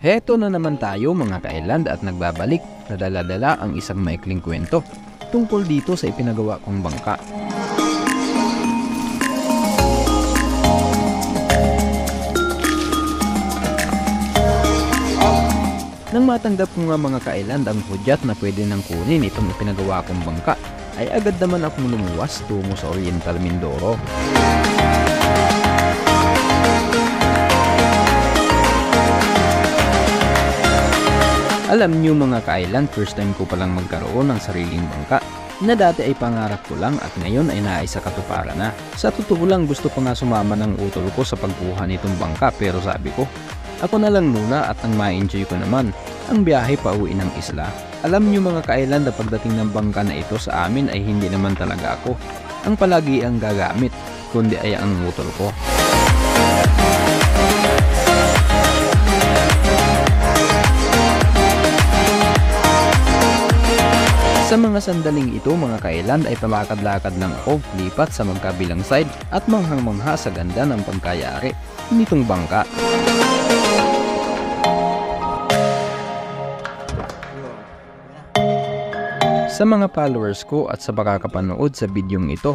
Heto na naman tayo mga ka-island at nagbabalik na dala-dala ang isang maikling kwento tungkol dito sa ipinagawa kong bangka. Nang matanggap ko nga mga ka-island ang hudyat na pwede nang kunin itong ipinagawa kong bangka, ay agad naman akong lumuwas tungo sa Oriental Mindoro. Alam niyo mga ka-island, first time ko palang magkaroon ng sariling bangka na dati ay pangarap ko lang at ngayon ay naisa katuparan na. Sa totoo lang gusto ko nga sumama ng utol ko sa pagkuha nitong bangka pero sabi ko, ako na lang muna at ang ma-enjoy ko naman ang biyahe pa uwi ng isla. Alam niyo mga ka-island na pagdating ng bangka na ito sa amin ay hindi naman talaga ako ang palagi ang gagamit kundi ay ang utol ko. Sa mga sandaling ito mga ka-island ay palakad-lakad lang ako lipat sa magkabilang side at manghang-mangha sa ganda ng pagkayari nitong bangka. Sa mga followers ko at sa makakapanood sa bidyong ito,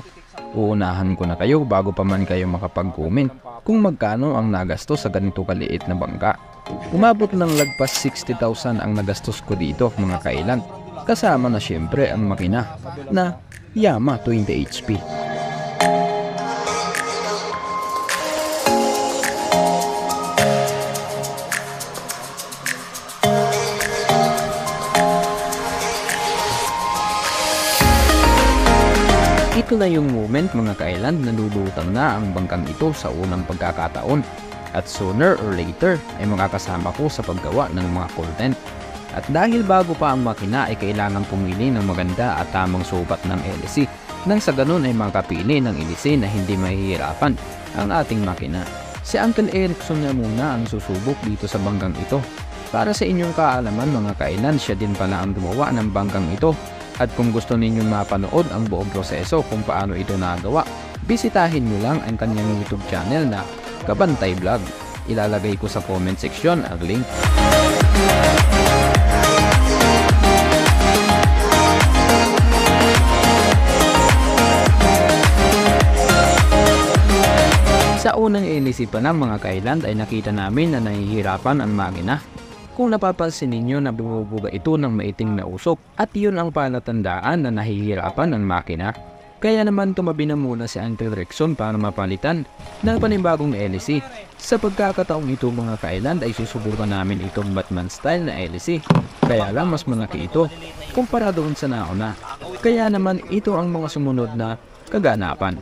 uunahan ko na kayo bago pa man kayo makapag-comment kung magkano ang nagastos sa ganito kaliit na bangka. Umabot ng lagpas 60,000 ang nagastos ko dito mga ka-island. Kasama na siyempre ang makina na Yamaha 20 HP. Ito na yung moment mga ka-island na lulutang na ang bangkang ito sa unang pagkakataon at sooner or later ay makakasama ko sa paggawa ng mga content. At dahil bago pa ang makina ay kailangan pumili ng maganda at tamang sukat ng LC nang sa ganun ay makapili ng LC na hindi mahihirapan ang ating makina. Si Uncle Erickson na muna ang susubok dito sa bangkang ito. Para sa inyong kaalaman mga ka-island, siya din pala ang gumawa ng bangkang ito. At kung gusto ninyong mapanood ang buong proseso kung paano ito nagawa, bisitahin nyo lang ang kanyang YouTube channel na Kabantay Vlog. Ilalagay ko sa comment section ang link. Sa unang inisipan ng mga ka-island ay nakita namin na nahihirapan ang makina. Kung napapansin ninyo na bumubuga ito ng maiting na usok at yun ang palatandaan na nahihirapan ang makina. Kaya naman tumabi na muna si Uncle Erickson para mapalitan ng panibagong LC. Sa pagkakataong ito mga ka-island ay susubukan namin itong Batman style na LC. Kaya lang mas malaki ito kumpara doon sa nauna. Kaya naman ito ang mga sumunod na kaganapan.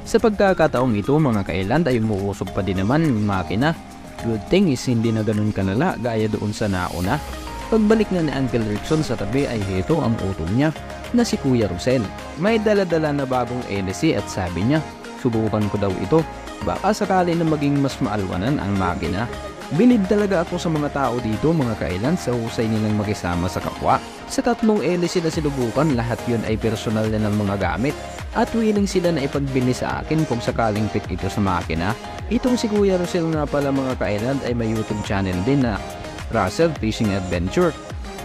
Sa pagkakataong ito mga ka-island ay umuusog pa din naman yung makina. Good thing is hindi na ganun kanala gaya doon sa nauna. Pagbalik na ni Uncle Erickson sa tabi ay heto ang utol niya na si Kuya Rosel. May dala-dala na bagong LC at sabi niya, subukan ko daw ito. Baka sakali na maging mas maalwanan ang makina. Bilib talaga ako sa mga tao dito mga ka-island sa husay nilang makisama sa kapwa. Sa tatlong LC na sinubukan, lahat yun ay personal na ng mga gamit. At willing sila na ipagbili sa akin kung sakaling fit ito sa makina. Itong si Kuya Rosel nga pala mga ka-island ay may YouTube channel din na Russell Fishing Adventure.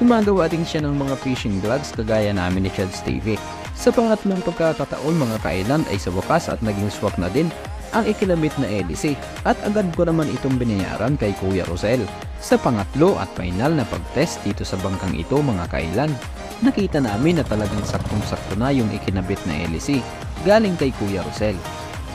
Gumagawa din siya ng mga fishing vlogs kagaya namin ni Chad's TV. Sa pangatlong pagkakataon mga ka-island ay sa wakas at naging swak na din ang ikinabit na LC at agad ko naman itong binayaran kay Kuya Rosel. Sa pangatlo at final na pag-test dito sa bangkang ito mga ka-island, nakita namin na talagang saktong-sakto na yung ikinabit na LC galing kay Kuya Rosel.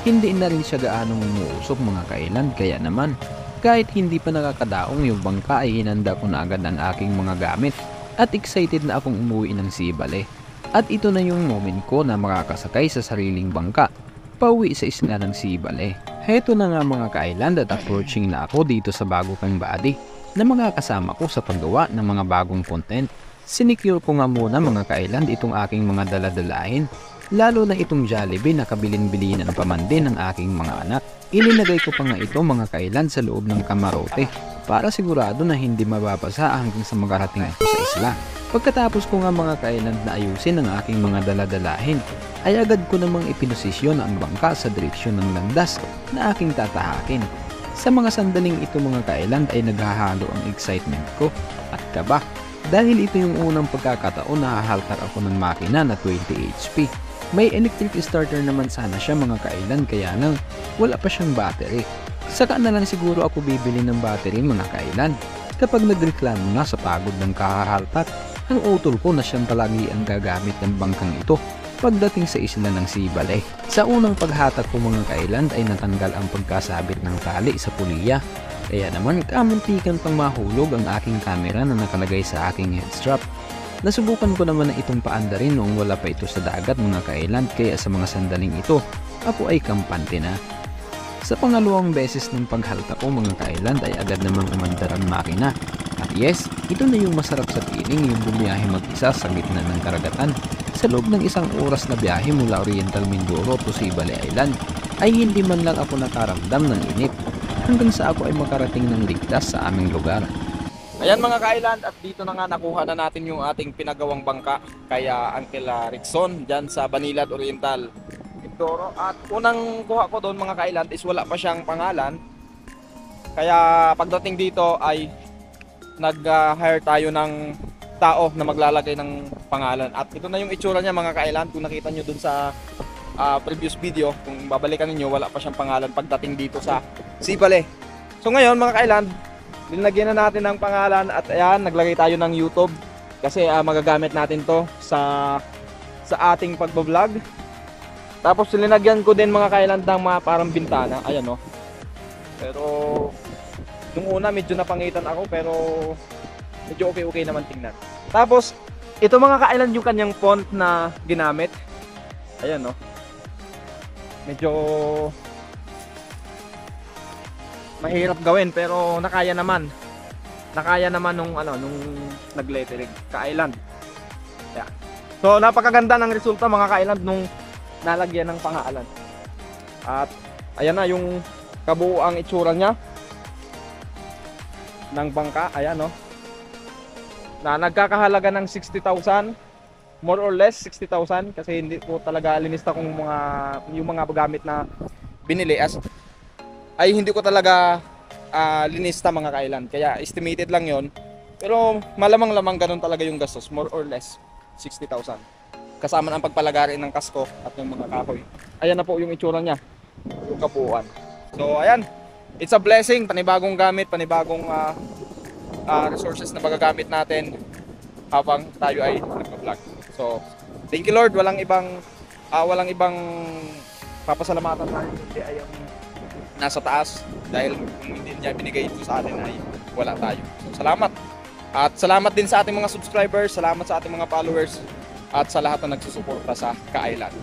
Hindi na rin siya gaanong umuusok mga ka-island kaya naman kahit hindi pa nakakadaong yung bangka ay hinanda ko na agad ang aking mga gamit at excited na akong umuwi ng Sibale. At ito na yung moment ko na makakasakay sa sariling bangka pauwi sa isla ng Sibale. Heto na nga mga ka-island at approaching na ako dito sa bago kang body na mga kasama ko sa paggawa ng mga bagong content. Sinicure ko nga muna mga ka-island itong aking mga daladalahin, lalo na itong Jollibee na kabilin-bilinan pa man din ng aking mga anak. Ilinagay ko pa nga ito mga ka-island sa loob ng kamarote para sigurado na hindi mababasa hanggang sa makarating ito sa isla. Pagkatapos ko nga mga ka-island na ayusin ang aking mga daladalahin, ay agad ko namang ipinosisyon ang bangka sa direksyon ng landas na aking tatahakin. Sa mga sandaling ito mga ka-island ay naghahalo ang excitement ko at kaba dahil ito yung unang pagkakataon na hahaltar ako ng makina na 20 HP. May electric starter naman sana siya mga ka-island kaya lang wala pa siyang battery. Saka na lang siguro ako bibili ng battery mga ka-island kapag nagreklamo na sa pagod ng kahahaltat ang utol ko na siyang palagi ang gagamit ng bangkang ito pagdating sa isla ng Sibale. Sa unang paghatak ko mga ka-island ay natanggal ang pagkasabit ng tali sa puliya. Kaya naman kamuntikan pang mahulog ang aking camera na nakalagay sa aking headstrap. Nasubukan ko naman na itong paandarin noong wala pa ito sa dagat mga ka-island kaya sa mga sandaling ito ako ay kampante na. Sa pangalawang beses ng paghalta ko mga ka-island ay agad namang umandar ang makina. At yes, ito na yung masarap sa piling yung bumiyahe mag-isa sa gitna ng karagatan. Sa loob ng isang oras na biyahe mula Oriental Mindoro to Sibale Island ay hindi man lang ako nakaramdam ng inip hanggang sa ako ay makarating ng ligtas sa aming lugar. Ayan mga ka-island, at dito na nga nakuha na natin yung ating pinagawang bangka kaya Uncle Rickson dyan sa Banilad Oriental Mindoro. At unang kuha ko doon mga ka-island is wala pa siyang pangalan. Kaya pagdating dito ay nag-hire tayo ng tao na maglalagay ng pangalan. At ito na yung itsura niya mga ka-island. Kung nakita nyo dun sa previous video, kung babalikan niyo wala pa siyang pangalan pagdating dito sa Sibale. So ngayon mga ka-island, linagyan na natin ng pangalan at ayan, naglagay tayo ng YouTube kasi magagamit natin to sa ating pagbablog. Tapos linagyan ko din mga ka-island ng mga parang bintana, ayan o. Pero nung una medyo napangitan ako pero medyo okay naman tingnan. Tapos ito mga ka-island yung kanyang font na ginamit. Ayan o. Medyo mahirap gawin pero nakaya naman. Nakaya naman nung nag-lettering ka-island. Yeah. So napakaganda ng resulta mga ka-island nung nalagyan ng pangalan. At ayan na yung kabuuang itsura niya ng bangka, ayan no. Na nagkakahalaga ng 60,000, more or less 60,000 kasi hindi ko talaga linista kung yung mga gamit na binili ay hindi ko talaga linista mga ka-island. Kaya estimated lang yon. Pero malamang-lamang ganun talaga yung gastos, more or less 60,000. Kasama ang pagpalagari ng kasko at yung mga kahoy. Ayan na po yung itsura niya, yung kabuuan. So ayan, it's a blessing, panibagong gamit, panibagong resources na magagamit natin habang tayo ay nagpa-vlog. So thank you Lord, walang ibang papasalamatan tayo hindi ay ang nasa taas, dahil kung hindi niya binigay ito sa atin ay wala tayo. So salamat. At salamat din sa ating mga subscribers, salamat sa ating mga followers, at sa lahat na nagsusuporta sa ka-island.